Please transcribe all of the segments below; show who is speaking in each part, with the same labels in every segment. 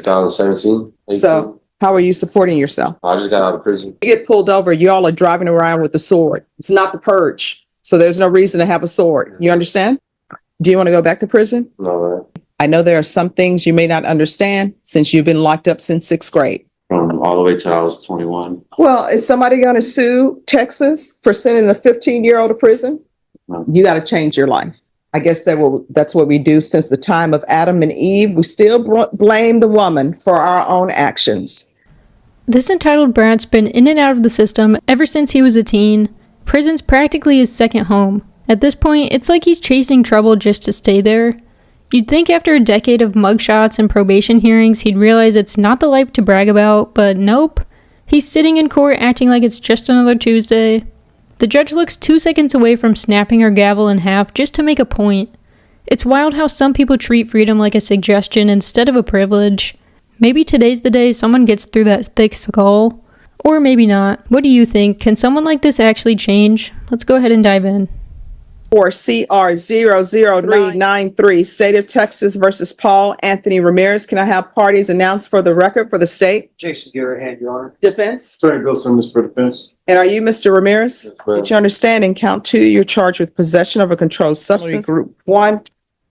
Speaker 1: 2017. 18.
Speaker 2: So how are you supporting yourself?
Speaker 1: I just got out of prison.
Speaker 2: You get pulled over, you all are driving around with a sword. It's not the purge. So there's no reason to have a sword. You understand? Do you want to go back to prison?
Speaker 1: No, man.
Speaker 2: I know there are some things you may not understand since you've been locked up since 6th grade.
Speaker 1: From all the way till I was 21.
Speaker 2: Well, is somebody going to sue Texas for sending a 15-year-old to prison?
Speaker 1: No.
Speaker 2: You got to change your life. I guess that's what we do since the time of Adam and Eve. We still blame the woman for our own actions.
Speaker 3: This entitled Brat's been in and out of the system ever since he was a teen. Prison's practically his second home. At this point, it's like he's chasing trouble just to stay there. You'd think after a decade of mugshots and probation hearings, he'd realize it's not the life to brag about, but nope. He's sitting in court acting like it's just another Tuesday. The judge looks 2 seconds away from snapping her gavel in half just to make a point. It's wild how some people treat freedom like a suggestion instead of a privilege. Maybe today's the day someone gets through that thick skull. Or maybe not. What do you think? Can someone like this actually change? Let's go ahead and dive in.
Speaker 2: For CR 00393, State of Texas versus Paul Anthony Ramirez. Can I have parties announced for the record for the state?
Speaker 4: Jason Garrett, Your Honor.
Speaker 2: Defense?
Speaker 5: Attorney Bill Simmons for defense.
Speaker 2: And are you Mr. Ramirez?
Speaker 1: Yes, ma'am.
Speaker 2: Did you understand in count 2, you're charged with possession of a controlled substance. Group 1,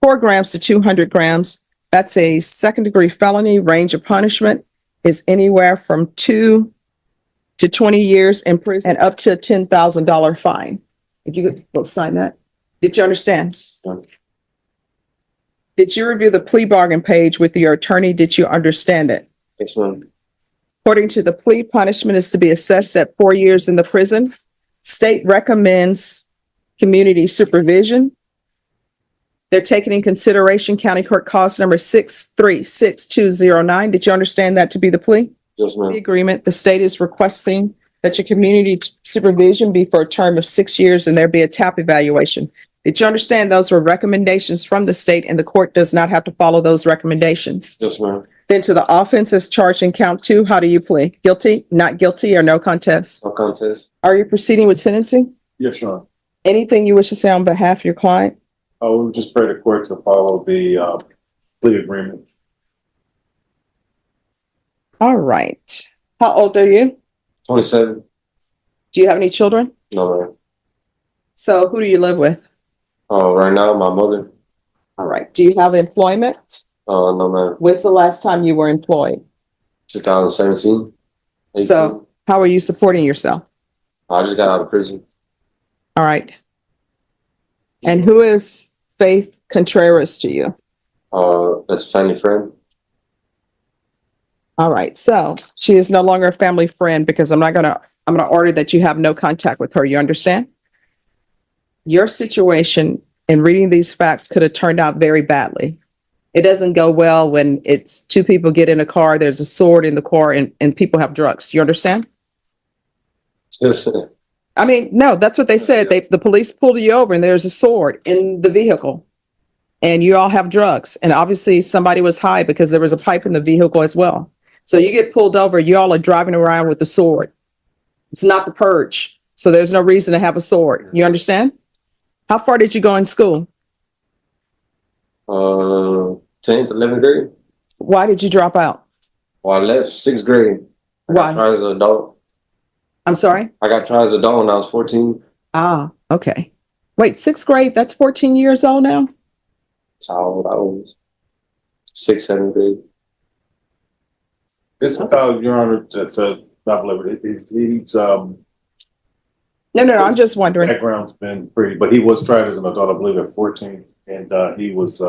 Speaker 2: 4 grams to 200 grams. That's a second-degree felony. Range of punishment is anywhere from 2 to 20 years in prison and up to a $10,000 fine. If you could both sign that. Did you understand?
Speaker 1: No.
Speaker 2: Did you review the plea bargain page with your attorney? Did you understand it?
Speaker 1: Yes, ma'am.
Speaker 2: According to the plea, punishment is to be assessed at 4 years in the prison. State recommends community supervision. They're taking in consideration county court cost number 636209. Did you understand that to be the plea?
Speaker 1: Yes,
Speaker 2: The
Speaker 1: ma'am.
Speaker 2: agreement, the state is requesting that your community supervision be for a term of 6 years and there be a TAP evaluation. Did you understand those were recommendations from the state and the court does not have to follow those recommendations?
Speaker 1: Yes, ma'am.
Speaker 2: Then to the offenses charged in count 2, how do you plead? Guilty, not guilty, or no contest?
Speaker 1: No contest.
Speaker 2: Are you proceeding with sentencing?
Speaker 5: Yes, Your Honor.
Speaker 2: Anything you wish to say on behalf of your client?
Speaker 5: We would just pray the court to follow the plea agreement.
Speaker 2: All right. How old are you?
Speaker 1: 27.
Speaker 2: Do you have any children?
Speaker 1: No, ma'am.
Speaker 2: So who do you live with?
Speaker 1: Right now, my mother.
Speaker 2: All right. Do you have employment?
Speaker 1: No, ma'am.
Speaker 2: When's the last time you were employed?
Speaker 1: 2017. 18.
Speaker 2: So how are you supporting yourself?
Speaker 1: I just got out of prison.
Speaker 2: All right. And who is Faith Contreras to you?
Speaker 1: That's a family friend.
Speaker 2: All right. So she is no longer a family friend because I'm going to order that you have no contact with her. You understand? Your situation in reading these facts could have turned out very badly. It doesn't go well when it's 2 people get in a car, there's a sword in the car and people have drugs. You understand?
Speaker 1: Yes,
Speaker 2: I mean, no, that's what they said. The police pulled you over and there's a sword in the vehicle and you all have drugs. And obviously somebody was high because there was a pipe in the vehicle as well. So you get pulled over, you all are driving around with a sword. It's not the purge. So there's no reason to have a sword. You understand? How far did you go in school?
Speaker 1: 10th, 11th grade.
Speaker 2: Why did you drop out?
Speaker 1: Well, I left 6th grade. I got
Speaker 2: Why?
Speaker 1: tried as an adult.
Speaker 2: I'm sorry?
Speaker 1: I got tried as an adult when I was 14.
Speaker 2: Ah, okay. Wait, 6th grade, that's 14 years old now?
Speaker 1: That's how old I was. 6th, 7th grade.
Speaker 5: It's Your Honor, I believe he's
Speaker 2: No, I'm just wondering.
Speaker 5: background's been pretty, but he was tried as an adult, I believe, at 14, and he was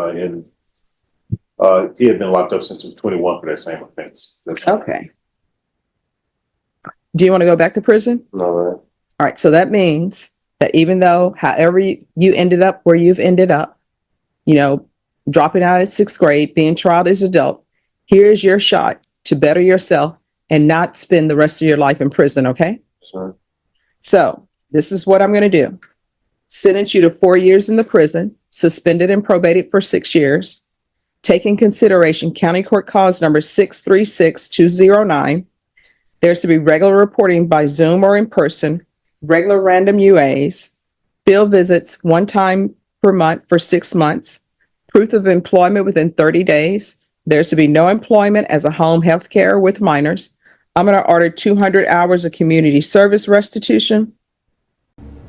Speaker 5: he had been locked up since he was 21 for that same offense.
Speaker 2: Okay. Do you want to go back to prison?
Speaker 1: No, man.
Speaker 2: All right, so that means that even though however you ended up where you've ended up, dropping out at 6th grade, being tried as an adult, here's your shot to better yourself and not spend the rest of your life in prison, okay?
Speaker 1: Sure.
Speaker 2: So this is what I'm going to do. Sentence you to 4 years in the prison, suspended and probated for 6 years. Take in consideration county court cause number 636209. There's to be regular reporting by Zoom or in person, regular random UAs, field visits 1 time per month for 6 months, proof of employment within 30 days, There's to be no employment as a home health care with minors. I'm going to order 200 hours of community service restitution.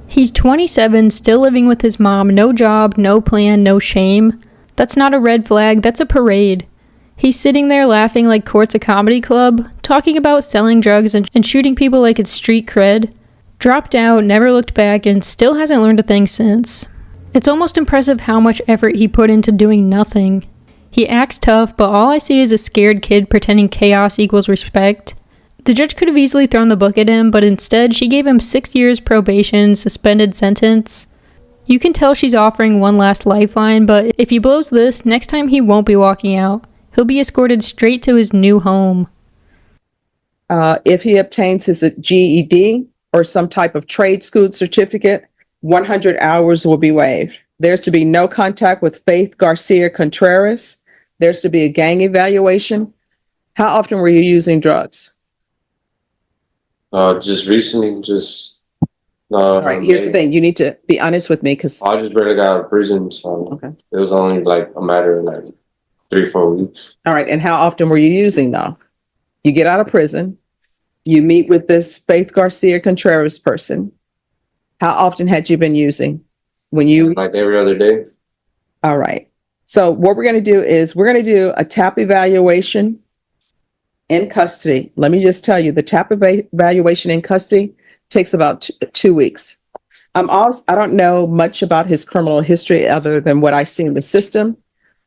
Speaker 3: He's 27, still living with his mom, no job, no plan, no shame. That's not a red flag, that's a parade. He's sitting there laughing like Court's a comedy club, talking about selling drugs and shooting people like it's street cred. Dropped out, never looked back, and still hasn't learned a thing since. It's almost impressive how much effort he put into doing nothing. He acts tough, but all I see is a scared kid pretending chaos equals respect. The judge could have easily thrown the book at him, but instead she gave him 6 years probation, suspended sentence. You can tell she's offering one last lifeline, but if he blows this, next time he won't be walking out. He'll be escorted straight to his new home.
Speaker 2: If he obtains his GED or some type of trade school certificate, 100 hours will be waived. There's to be no contact with Faith Garcia Contreras. There's to be a gang evaluation. How often were you using drugs?
Speaker 1: Just recently,
Speaker 2: All right, here's the thing. You need to be honest with me because,
Speaker 1: I just barely got out of prison, so
Speaker 2: okay.
Speaker 1: it was only like a matter of like 3-4 weeks.
Speaker 2: All right. And how often were you using though? You get out of prison, you meet with this Faith Garcia Contreras person. How often had you been using when you?
Speaker 1: Like every other day.
Speaker 2: All right. So what we're going to do is we're going to do a TAP evaluation in custody. Let me just tell you, the TAP evaluation in custody takes about 2 weeks. I don't know much about his criminal history other than what I see in the system.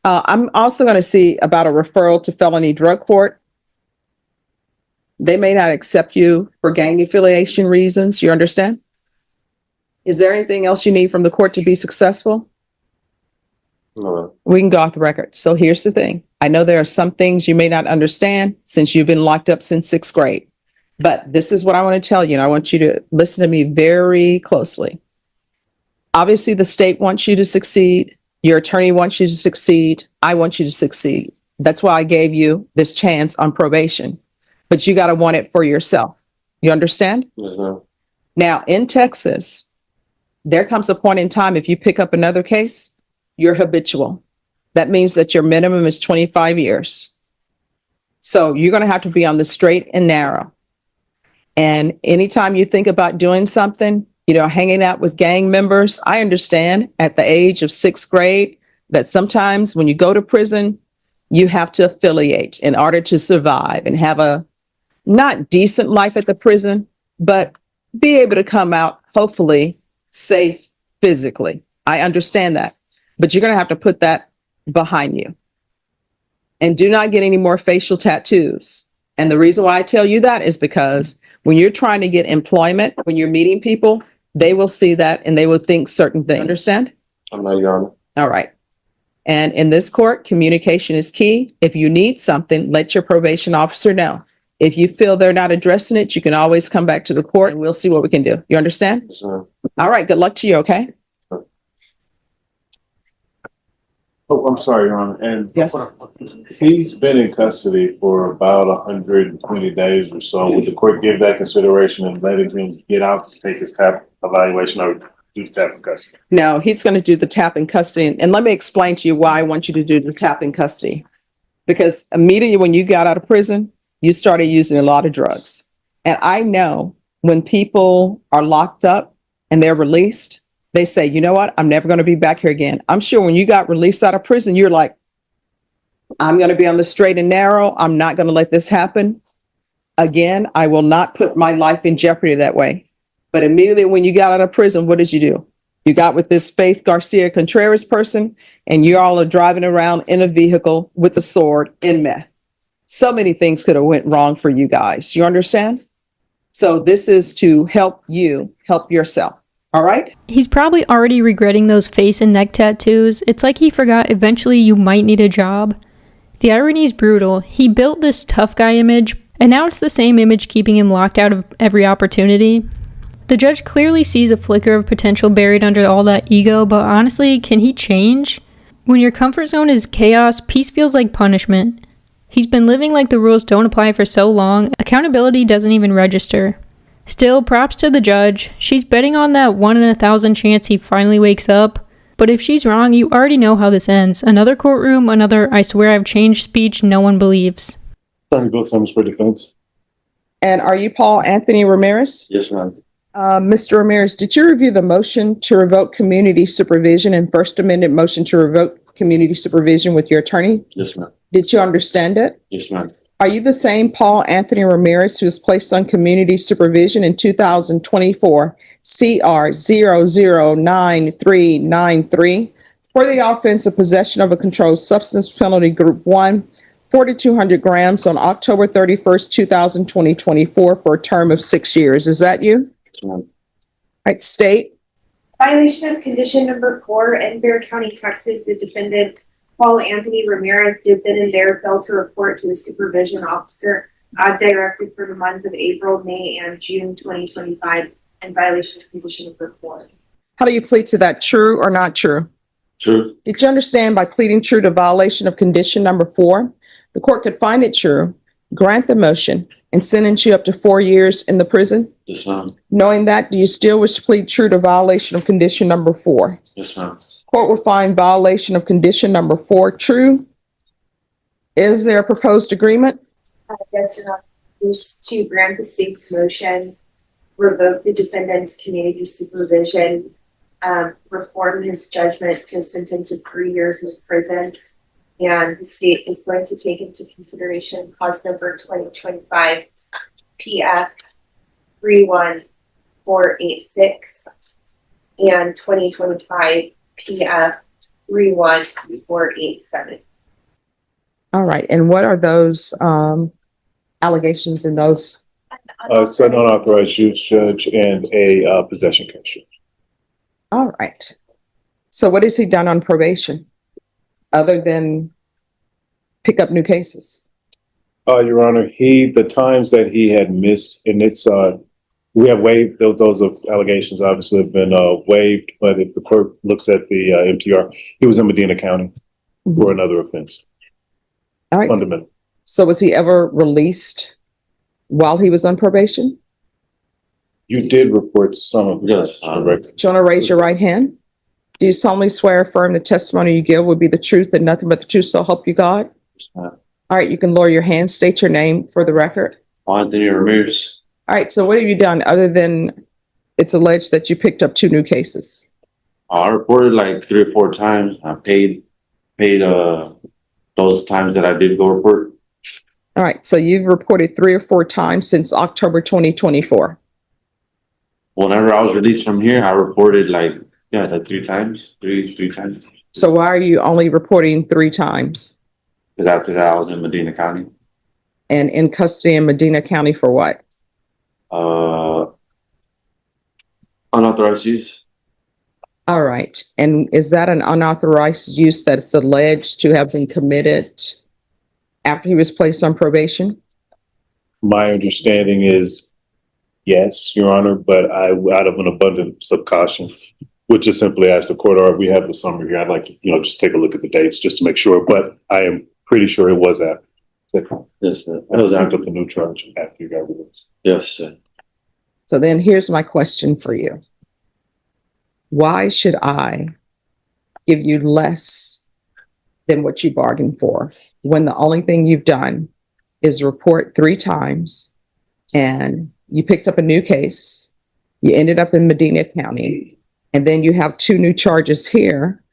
Speaker 2: I'm also going to see about a referral to felony drug court. They may not accept you for gang affiliation reasons. You understand? Is there anything else you need from the court to be successful?
Speaker 1: No.
Speaker 2: We can go off the record. So here's the thing. I know there are some things you may not understand since you've been locked up since 6th grade. But this is what I want to tell you, and I want you to listen to me very closely. Obviously, the state wants you to succeed. Your attorney wants you to succeed. I want you to succeed. That's why I gave you this chance on probation. But you got to want it for yourself. You understand?
Speaker 1: Yes, ma'am.
Speaker 2: Now, in Texas, there comes a point in time, if you pick up another case, you're habitual. That means that your minimum is 25 years. So you're going to have to be on the straight and narrow. And anytime you think about doing something, hanging out with gang members, I understand at the age of 6th grade that sometimes when you go to prison, you have to affiliate in order to survive and have a not decent life at the prison, but be able to come out, hopefully, safe physically. I understand that, but you're going to have to put that behind you. And do not get any more facial tattoos. And the reason why I tell you that is because when you're trying to get employment, when you're meeting people, they will see that and they will think certain things. Understand?
Speaker 1: I'm not Your Honor.
Speaker 2: All right. And in this court, communication is key. If you need something, let your probation officer know. If you feel they're not addressing it, you can always come back to the court and we'll see what we can do. You understand?
Speaker 1: Yes, ma'am.
Speaker 2: All right. Good luck to you. Okay.
Speaker 5: Oh, I'm sorry, Your Honor. And
Speaker 2: Yes.
Speaker 5: he's been in custody for about 120 days or so. Would the court give that consideration and let him get out to take his TAP evaluation or do TAP in custody?
Speaker 2: No, he's going to do the TAP in custody. And let me explain to you why I want you to do the TAP in custody. Because immediately when you got out of prison, you started using a lot of drugs. And I know when people are locked up and they're released, they say, you know what? I'm never going to be back here again. I'm sure when you got released out of prison, you're like, I'm going to be on the straight and narrow. I'm not going to let this happen again. I will not put my life in jeopardy that way. But immediately when you got out of prison, what did you do? You got with this Faith Garcia Contreras person and you all are driving around in a vehicle with a sword in meth. So many things could have went wrong for you guys. You understand? So this is to help you help yourself. All right.
Speaker 3: He's probably already regretting those face and neck tattoos. It's like he forgot eventually you might need a job. The irony is brutal. He built this tough guy image, and now it's the same image keeping him locked out of every opportunity. The judge clearly sees a flicker of potential buried under all that ego, but honestly, can he change? When your comfort zone is chaos, peace feels like punishment. He's been living like the rules don't apply for so long, accountability doesn't even register. Still, props to the judge. She's betting on that 1 in 1,000 chance he finally wakes up. but if she's wrong, you already know how this ends. Another courtroom, another I swear I've changed speech no one believes.
Speaker 5: Attorney Bill Simmons for defense.
Speaker 2: And are you Paul Anthony Ramirez?
Speaker 1: Yes, ma'am.
Speaker 2: Mr. Ramirez, did you review the motion to revoke community supervision and First Amendment motion to revoke community supervision with your attorney?
Speaker 1: Yes, ma'am.
Speaker 2: Did you understand it?
Speaker 1: Yes, ma'am.
Speaker 2: Are you the same Paul Anthony Ramirez who was placed on community supervision in 2024 CR 009393 for the offense of possession of a controlled substance penalty group 1, 4,200 grams on October 31st, 2024 for a term of 6 years? Is that you?
Speaker 1: Yes, ma'am.
Speaker 2: All right, state.
Speaker 4: Violation of condition number 4 in Bear County, Texas, the defendant, Paul Anthony Ramirez, did then and there fail to report to the supervision officer as directed for the months of April, May, and June 2025 in violation of condition number 4.
Speaker 2: How do you plead to that? True or not true?
Speaker 1: True.
Speaker 2: Did you understand by pleading true to violation of condition number 4, the court could find it true, grant the motion, and sentence you up to 4 years in the prison?
Speaker 1: Yes, ma'am.
Speaker 2: Knowing that, do you still wish to plead true to violation of condition number 4?
Speaker 1: Yes, ma'am.
Speaker 2: Court will find violation of condition number 4 true. Is there a proposed agreement?
Speaker 4: Yes, Your Honor. Is to grant the state's motion, revoke the defendant's community supervision, reform his judgment to a sentence of 3 years in prison. And the state is going to take into consideration cause number 2025 PF 31486 and 2025 PF 31487.
Speaker 2: All right, and what are those allegations in those?
Speaker 5: It's an unauthorized use, judge, and a possession condition.
Speaker 2: All right. So what has he done on probation other than pick up new cases?
Speaker 5: Your Honor, the times that he had missed, and it's, we have waived, those allegations obviously have been waived, but if the court looks at the MTR, he was in Medina County for another offense.
Speaker 2: All right.
Speaker 5: Fundamental.
Speaker 2: So was he ever released while he was on probation?
Speaker 5: You did report some of
Speaker 1: Yes,
Speaker 5: this, correct?
Speaker 2: Do you want to raise your right hand? Do you solemnly swear or affirm the testimony you give will be the truth and nothing but the truth, so help you God?
Speaker 1: ma'am.
Speaker 2: All right, you can lower your hand, state your name for the record.
Speaker 1: Paul Anthony Ramirez.
Speaker 2: All right, so what have you done other than it's alleged that you picked up 2 new cases?
Speaker 1: I reported like 3 or 4 times. I paid those times that I did go report.
Speaker 2: All right, so you've reported 3 or 4 times since October 2024.
Speaker 1: Whenever I was released from here, I reported like 3 times.
Speaker 2: So why are you only reporting 3 times?
Speaker 1: Because after that, I was in Medina County.
Speaker 2: And in custody in Medina County for what?
Speaker 1: Unauthorized use.
Speaker 2: All right, and is that an unauthorized use that's alleged to have been committed after he was placed on probation?
Speaker 5: My understanding is yes, Your Honor, but out of an abundance of caution, would just simply ask the court, or we have the summary here. I'd like to, just take a look at the dates just to make sure, but I am pretty sure it was after.
Speaker 1: Yes, sir.
Speaker 5: It was after the new charge after you got released.
Speaker 1: Yes, sir.
Speaker 2: So then here's my question for you. Why should I give you less than what you bargained for when the only thing you've done is report 3 times and you picked up a new case, you ended up in Medina County, and then you have 2 new charges here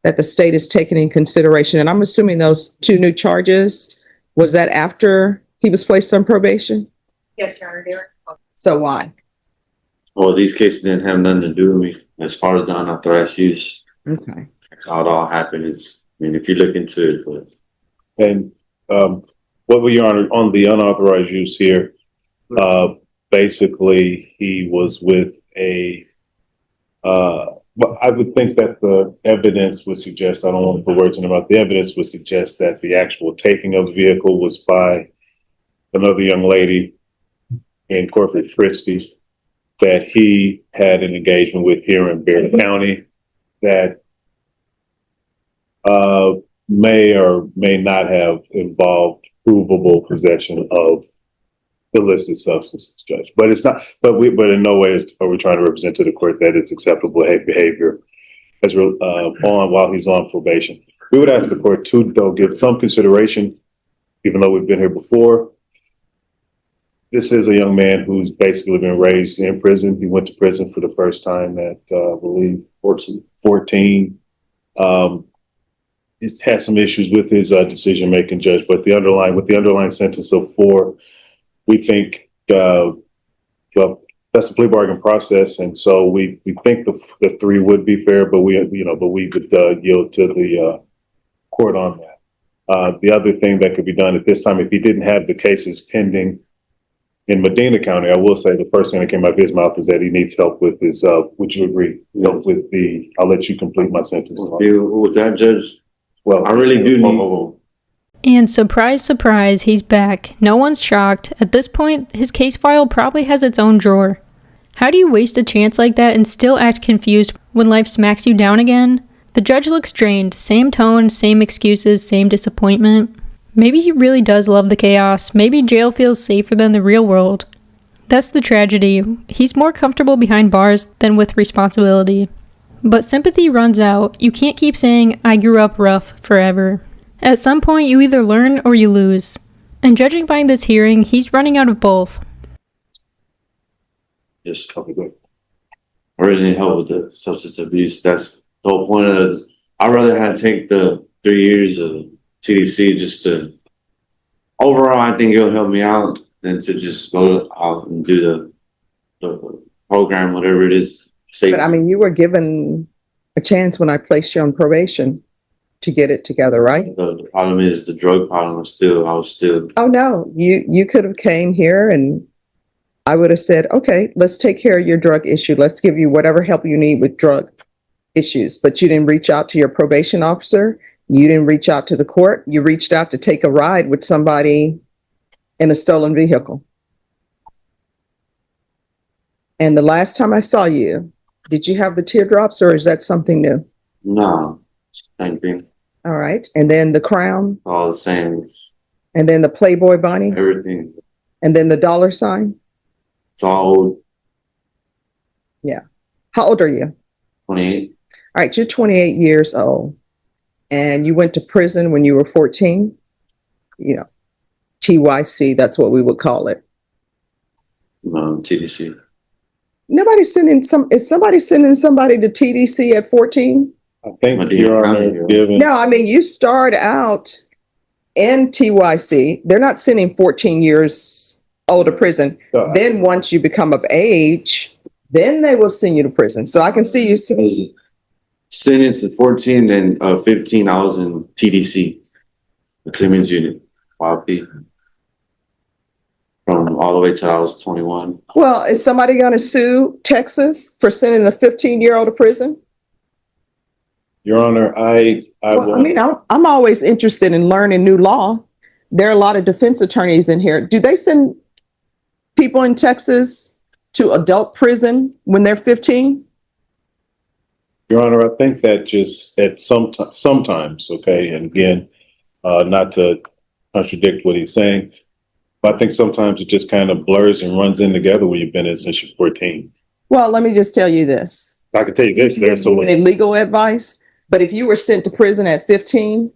Speaker 2: that the state is taking in consideration? And I'm assuming those 2 new charges, was that after he was placed on probation?
Speaker 4: Yes, Your Honor. They were.
Speaker 2: So why?
Speaker 1: Well, these cases didn't have nothing to do with me as far as the unauthorized use.
Speaker 2: Okay.
Speaker 1: How it all happened is, if you look into it, but
Speaker 5: And what were Your Honor, on the unauthorized use here, basically he was with but I would think that the evidence would suggest, I don't want to put words in your mouth, the evidence would suggest that the actual taking of the vehicle was by another young lady in Corpus Christi that he had an engagement with here in Bear County that may or may not have involved provable possession of illicit substances, Judge. But it's not. But in no way are we trying to represent to the court that it's acceptable behavior on while he's on probation. We would ask the court to, though, give some consideration, even though we've been here before. This is a young man who's basically been raised in prison. He went to prison for the first time at, I believe, 14. He's had some issues with his decision-making, judge, but with the underlying sentence of 4, we think that's a plea bargain process, and so we think the 3 would be fair, but we would yield to the court on that. The other thing that could be done at this time, if he didn't have the cases pending in Medina County, I will say the first thing that came out of his mouth is that he needs help with his, would you agree? Help with I'll let you complete my sentence.
Speaker 1: With that, Judge,
Speaker 5: Well,
Speaker 1: I really do need.
Speaker 3: And surprise, surprise, he's back. No one's shocked. At this point, his case file probably has its own drawer. How do you waste a chance like that and still act confused when life smacks you down again? The judge looks drained. Same tone, same excuses, same disappointment. Maybe he really does love the chaos. Maybe jail feels safer than the real world. That's the tragedy. He's more comfortable behind bars than with responsibility. But sympathy runs out. You can't keep saying, "I grew up rough," forever. At some point, you either learn or you lose. And judging by this hearing, he's running out of both.
Speaker 1: Just help me go. I really need help with the substance abuse. That's the whole point of it. I'd rather have take the 3 years of TDC just to, overall, I think it'll help me out than to just go out and do the program, whatever it is.
Speaker 2: But I mean, you were given a chance when I placed you on probation to get it together, right?
Speaker 1: The problem is the drug problem. I was still.
Speaker 2: Oh, no, you could have came here and I would have said, okay, let's take care of your drug issue. Let's give you whatever help you need with drug issues. But you didn't reach out to your probation officer. You didn't reach out to the court. You reached out to take a ride with somebody in a stolen vehicle. And the last time I saw you, did you have the teardrops or is that something new?
Speaker 1: No, same thing.
Speaker 2: All right. And then the crown.
Speaker 1: All the same.
Speaker 2: And then the Playboy bunny.
Speaker 1: Everything.
Speaker 2: And then the dollar sign.
Speaker 1: It's all old.
Speaker 2: Yeah. How old are you?
Speaker 1: 28.
Speaker 2: All right. You're 28 years old. And you went to prison when you were 14. You know, TYC, that's what we would call it.
Speaker 1: TDC.
Speaker 2: Is somebody sending somebody to TDC at 14?
Speaker 5: I think Your Honor, given.
Speaker 2: No, I mean, you start out in TYC. They're not sending 14 years old to prison. Then once you become of age, then they will send you to prison. So I can see you.
Speaker 1: Sentenced at 14, then 15, I was in TDC, the Clemens unit, YP. From all the way till I was 21.
Speaker 2: Well, is somebody going to sue Texas for sending a 15-year-old to prison?
Speaker 5: Your Honor,
Speaker 2: I'm always interested in learning new law. There are a lot of defense attorneys in here. Do they send people in Texas to adult prison when they're 15?
Speaker 5: Your Honor, I think that just at sometimes, okay, and again, not to contradict what he's saying, but I think sometimes it just kind of blurs and runs in together when you've been in since you're 14.
Speaker 2: Well, let me just tell you this.
Speaker 5: I can tell you this, there's so
Speaker 2: any legal advice, but if you were sent to prison at 15,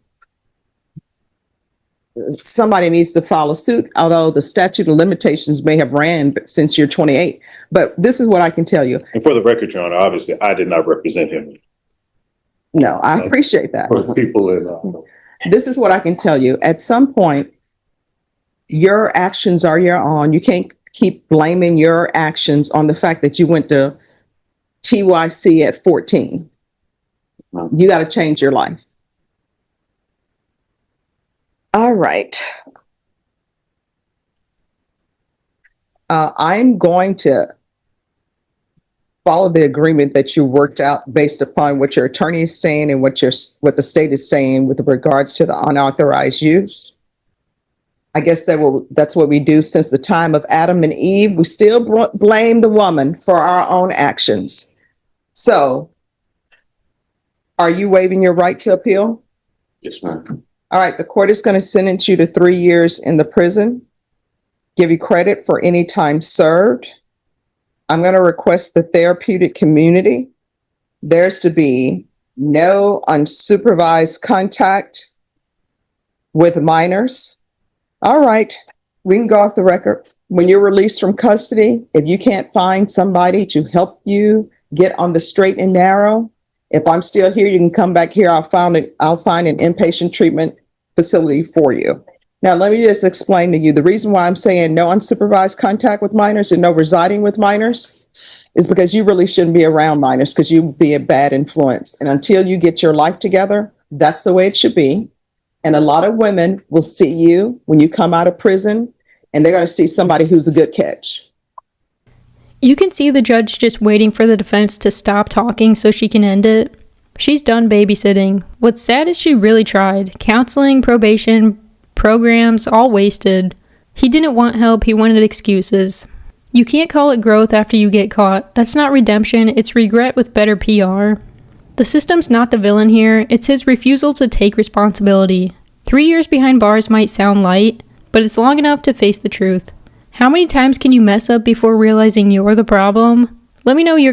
Speaker 2: somebody needs to file a suit, although the statute of limitations may have ran since you're 28. But this is what I can tell you.
Speaker 5: And for the record, Your Honor, obviously, I did not represent him.
Speaker 2: No, I appreciate that.
Speaker 5: For the people in.
Speaker 2: This is what I can tell you. At some point, your actions are your own. You can't keep blaming your actions on the fact that you went to TYC at 14. You got to change your life. All right. I'm going to follow the agreement that you worked out based upon what your attorney is saying and what the state is saying with regards to the unauthorized use. I guess that's what we do since the time of Adam and Eve. We still blame the woman for our own actions. So, are you waiving your right to appeal?
Speaker 1: Yes, ma'am.
Speaker 2: All right, the court is going to sentence you to 3 years in the prison, give you credit for any time served. I'm going to request the therapeutic community. There's to be no unsupervised contact with minors. All right, we can go off the record. When you're released from custody, if you can't find somebody to help you get on the straight and narrow, if I'm still here, you can come back here. I'll find an inpatient treatment facility for you. Now, let me just explain to you the reason why I'm saying no unsupervised contact with minors and no residing with minors is because you really shouldn't be around minors because you'd be a bad influence. And until you get your life together, that's the way it should be. And a lot of women will see you when you come out of prison, and they're going to see somebody who's a good catch.
Speaker 3: You can see the judge just waiting for the defense to stop talking so she can end it. She's done babysitting. What's sad is she really tried. Counseling, probation, programs, all wasted. He didn't want help, he wanted excuses. You can't call it growth after you get caught. That's not redemption, it's regret with better PR. The system's not the villain here, it's his refusal to take responsibility. 3 years behind bars might sound light, but it's long enough to face the truth. How many times can you mess up before realizing you're the problem? Let me know your